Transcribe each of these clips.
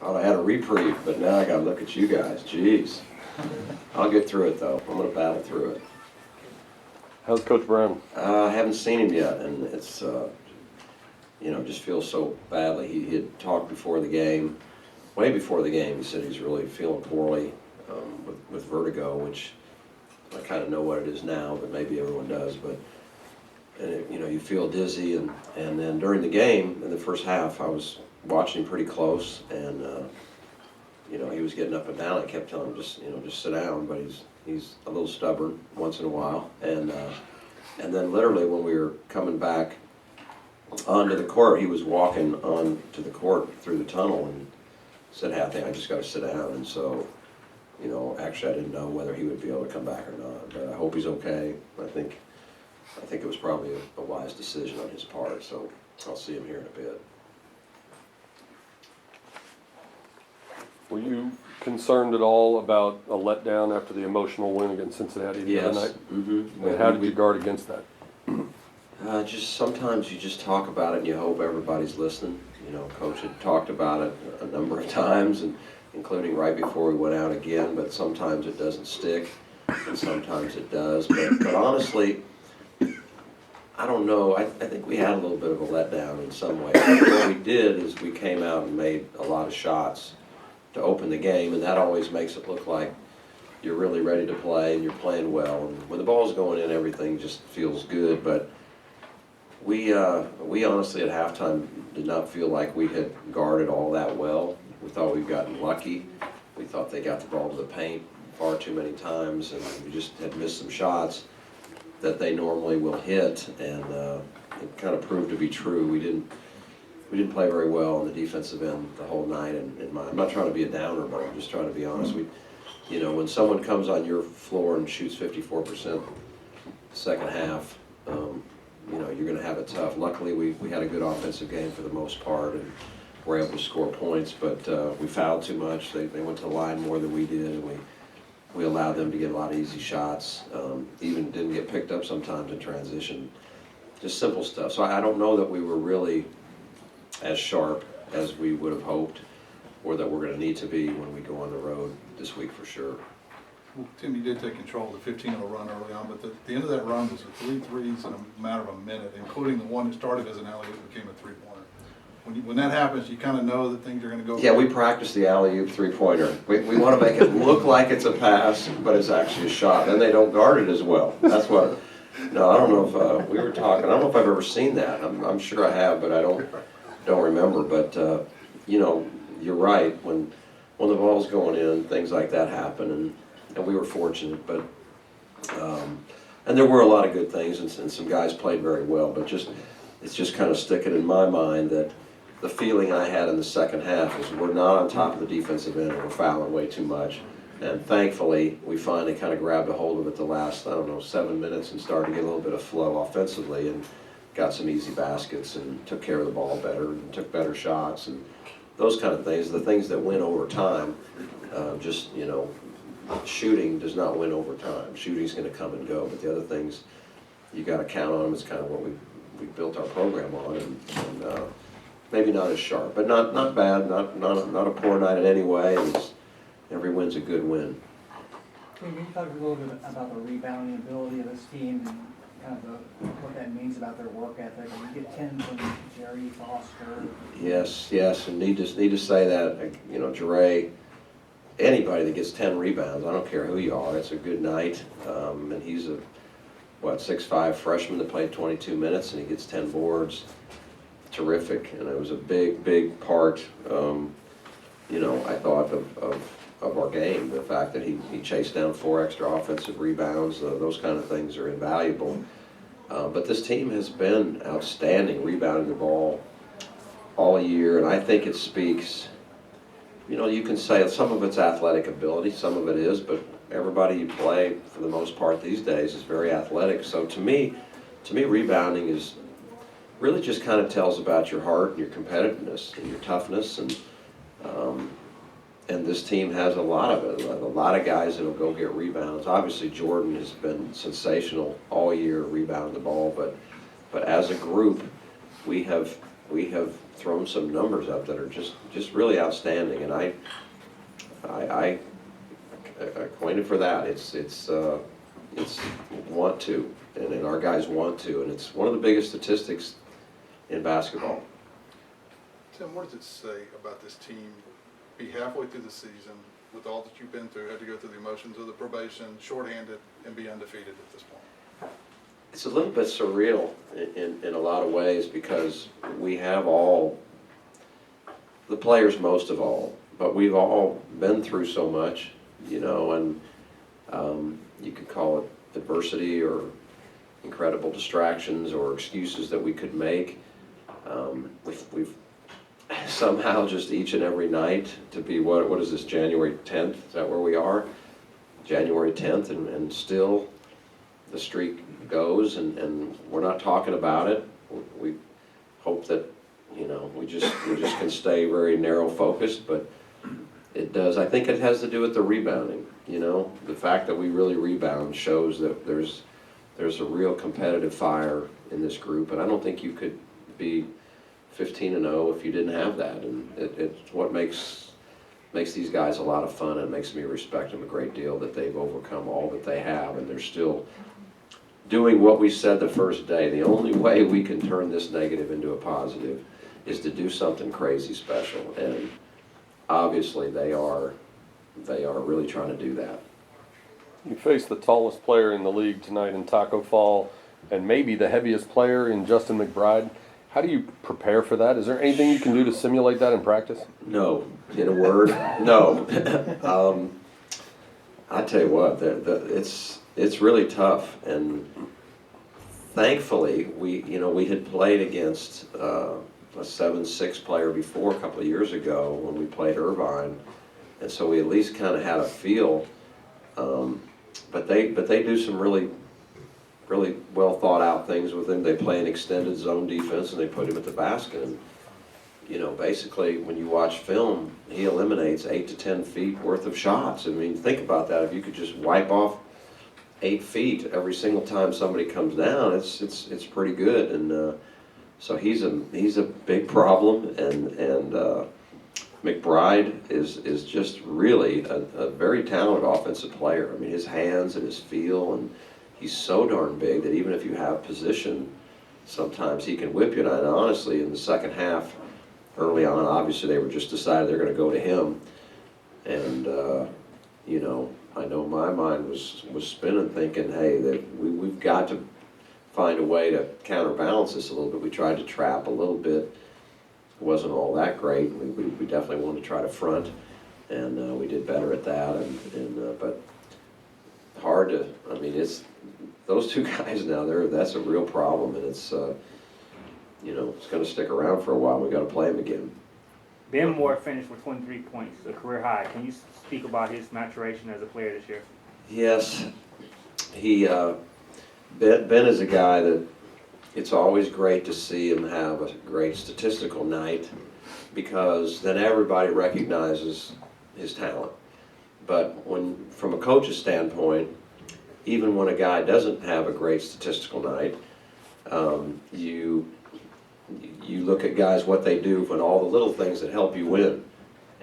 Thought I had a reprieve, but now I gotta look at you guys. Jeez. I'll get through it though. I'm gonna battle through it. How's Coach Brown? I haven't seen him yet, and it's just feels so badly. He had talked before the game, way before the game. He said he's really feeling poorly with vertigo, which I kind of know what it is now, but maybe everyone does. But you feel dizzy, and then during the game in the first half, I was watching him pretty close, and he was getting up and down. I kept telling him just sit down, but he's a little stubborn once in a while, and then literally when we were coming back onto the court, he was walking on to the court through the tunnel and said, "Hey, I think I just got to sit down." And so, actually I didn't know whether he would be able to come back or not, but I hope he's okay. I think it was probably a wise decision on his part, so I'll see him here in a bit. Were you concerned at all about a letdown after the emotional win against Cincinnati the other night? Mm-hmm. And how did you guard against that? Just sometimes you just talk about it and you hope everybody's listening. Coach had talked about it a number of times, and including right before we went out again, but sometimes it doesn't stick and sometimes it does. But honestly, I don't know. I think we had a little bit of a letdown in some ways. What we did is we came out and made a lot of shots to open the game, and that always makes it look like you're really ready to play and you're playing well. And when the ball's going in, everything just feels good. But we honestly at halftime did not feel like we had guarded all that well. We thought we'd gotten lucky. We thought they got the ball to the paint far too many times, and we just had missed some shots that they normally will hit, and it kind of proved to be true. We didn't play very well on the defensive end the whole night, and I'm not trying to be a downer, but I'm just trying to be honest. When someone comes on your floor and shoots 54% second half, you're going to have it tough. Luckily, we had a good offensive game for the most part, and were able to score points, but we fouled too much. They went to the line more than we did, and we allowed them to get a lot of easy shots. Even didn't get picked up sometimes in transition. Just simple stuff. So I don't know that we were really as sharp as we would have hoped, or that we're going to need to be when we go on the road this week for sure. Well, Tim, you did take control of the 15-0 run early on, but the end of that run was 3 threes in a matter of a minute, including the one that started as an alley-oop became a three-pointer. When that happens, you kind of know that things are going to go. Yeah, we practice the alley-oop three-pointer. We want to make it look like it's a pass, but it's actually a shot. Then they don't guard it as well. That's what. No, I don't know if we were talking. I don't know if I've ever seen that. I'm sure I have, but I don't remember. But you're right. When the ball's going in, things like that happen, and we were fortunate. But and there were a lot of good things, and some guys played very well. But it's just kind of sticking in my mind that the feeling I had in the second half is we're not on top of the defensive end, and we're fouling way too much. And thankfully, we finally kind of grabbed a hold of it the last, 7 minutes and started to get a little bit of flow offensively and got some easy baskets and took care of the ball better and took better shots and those kind of things. The things that win over time, shooting does not win over time. Shooting's going to come and go, but the other things, you got to count on them. It's kind of what we built our program on, and maybe not as sharp, but not bad, not a poor night in any way. Every win's a good win. Can you talk a little bit about the rebounding ability of this team and kind of what that means about their work ethic? You get 10 from Jerry Foster. Yes, and need to say that, Jerry, anybody that gets 10 rebounds, I don't care who you are, it's a good night. And he's a 6'5" freshman that played 22 minutes, and he gets 10 boards. Terrific, and it was a big part, I thought of our game. The fact that he chased down 4 extra offensive rebounds, those kind of things are invaluable. But this team has been outstanding rebounding the ball all year, and I think it speaks, you can say some of it's athletic ability, some of it is, but everybody you play for the most part these days is very athletic. So to me rebounding is really just kind of tells about your heart and your competitiveness and your toughness, and this team has a lot of it. A lot of guys that'll go get rebounds. Obviously, Jordan has been sensational all year rebounding the ball, but as a group, we have thrown some numbers up that are just really outstanding, and I acquainted for that. It's want to, and our guys want to, and it's one of the biggest statistics in basketball. Tim, what does it say about this team, be halfway through the season, with all that you've been through, had to go through the emotions of the probation, shorthanded, and be undefeated at this point? It's a little bit surreal in a lot of ways, because we have all, the players most of all, but we've all been through so much, you know, and you could call it adversity or incredible distractions or excuses that we could make. We've somehow just each and every night to be, what is this, January 10th? Is that where we are? January 10th, and still the streak goes, and we're not talking about it. We hope that, you know, we just can stay very narrow focused, but it does. I think it has to do with the rebounding. You know, the fact that we really rebound shows that there's a real competitive fire in this group, and I don't think you could be 15-0 if you didn't have that, and it's what makes these guys a lot of fun, and makes me respect them a great deal, that they've overcome all that they have, and they're still doing what we said the first day. The only way we can turn this negative into a positive is to do something crazy special, and obviously they are really trying to do that. You face the tallest player in the league tonight in Taco Fall, and maybe the heaviest player in Justin McBride. How do you prepare for that? Is there anything you can do to simulate that in practice? No, in a word, no. I tell you what, it's really tough, and thankfully we had played against a 7'6" player before a couple of years ago when we played Irvine, and so we at least kind of had a feel. But they do some really well thought out things with him. They play an extended zone defense, and they put him at the basket. And, you know, basically when you watch film, he eliminates 8 to 10 feet worth of shots. I mean, think about that. If you could just wipe off 8 feet every single time somebody comes down, it's pretty good. And so he's a big problem. And McBride is just really a very talented offensive player. I mean, his hands and his feel, and he's so darn big that even if you have position, sometimes he can whip you. And honestly, in the second half, early on, obviously they were just decided they're going to go to him. And, you know, I know my mind was spinning, thinking, hey, that we've got to find a way to counterbalance this a little bit. We tried to trap a little bit. It wasn't all that great. We definitely wanted to try to front, and we did better at that. But hard to, I mean, it's those two guys now. That's a real problem, and it's you know, it's going to stick around for a while. We got to play him again. Ben Moore finished with 23 points, a career high. Can you speak about his maturation as a player this year? Yes, he Ben is a guy that it's always great to see him have a great statistical night, because then everybody recognizes his talent. But when, from a coach's standpoint, even when a guy doesn't have a great statistical night, you look at guys, what they do, and all the little things that help you win.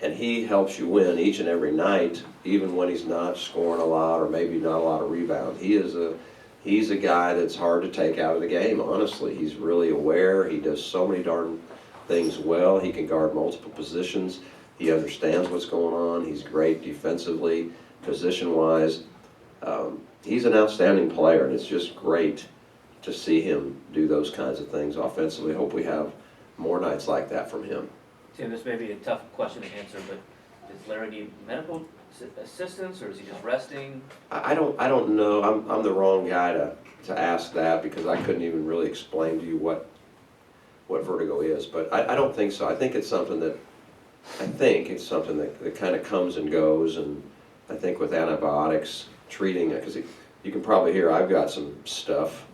And he helps you win each and every night, even when he's not scoring a lot or maybe not a lot of rebound. He's a guy that's hard to take out of the game, honestly. He's really aware. He does so many darn things well. He can guard multiple positions. He understands what's going on. He's great defensively, position-wise. He's an outstanding player, and it's just great to see him do those kinds of things offensively. Hope we have more nights like that from him. Tim, this may be a tough question to answer, but does Larry need medical assistance, or is he just resting? I don't know. I'm the wrong guy to ask that, because I couldn't even really explain to you what vertigo is. But I don't think so. I think it's something that kind of comes and goes, and I think with antibiotics, treating it, because you can probably hear I've got some stuff.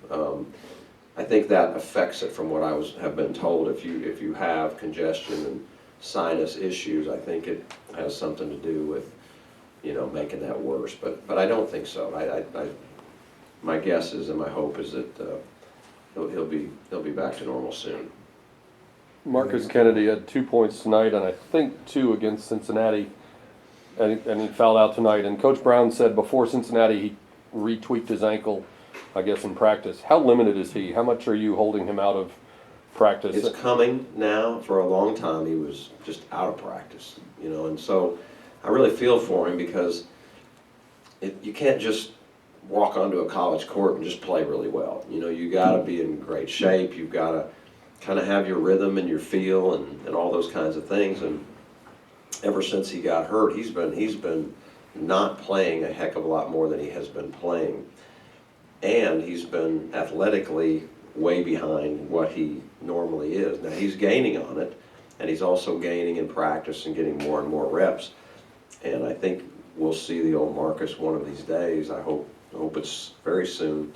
I think that affects it, from what I have been told. If you have congestion and sinus issues, I think it has something to do with, you know, making that worse. But I don't think so. My guess is, and my hope is that he'll be back to normal soon. Marcus Kennedy had 2 points tonight, and I think 2 against Cincinnati, and he fouled out tonight. And Coach Brown said before Cincinnati he retweaked his ankle, I guess, in practice. How limited is he? How much are you holding him out of practice? It's coming now. For a long time, he was just out of practice, you know, and so I really feel for him because you can't just walk onto a college court and just play really well. You know, you got to be in great shape. You've got to kind of have your rhythm and your feel and all those kinds of things. And ever since he got hurt, he's been not playing a heck of a lot more than he has been playing. And he's been athletically way behind what he normally is. Now he's gaining on it, and he's also gaining in practice and getting more and more reps. And I think we'll see the old Marcus one of these days. I hope it's very soon.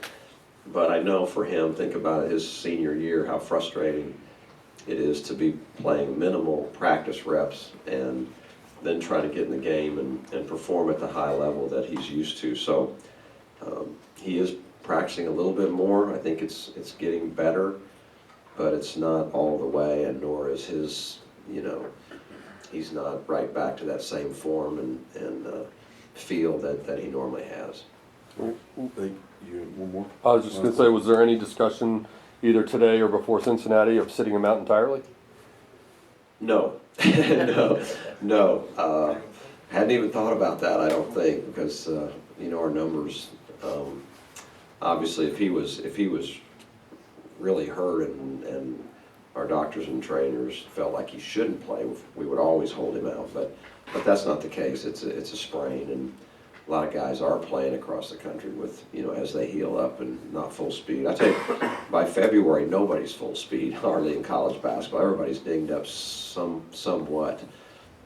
But I know for him, think about his senior year, how frustrating it is to be playing minimal practice reps and then try to get in the game and perform at the high level that he's used to. So he is practicing a little bit more. I think it's getting better, but it's not all the way, and nor is his, you know, he's not right back to that same form and feel that he normally has. One more? I was just going to say, was there any discussion either today or before Cincinnati of sitting him out entirely? No, no. Hadn't even thought about that, I don't think, because you know, our numbers. Obviously, if he was really hurt and our doctors and trainers felt like he shouldn't play, we would always hold him out. But that's not the case. It's a sprain, and a lot of guys are playing across the country with, you know, as they heal up and not full speed. I tell you, by February, nobody's full speed hardly in college basketball. Everybody's dinged up somewhat,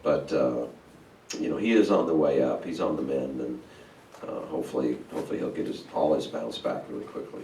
but you know, he is on the way up. He's on the mend, and hopefully he'll get all his bounce back really quickly.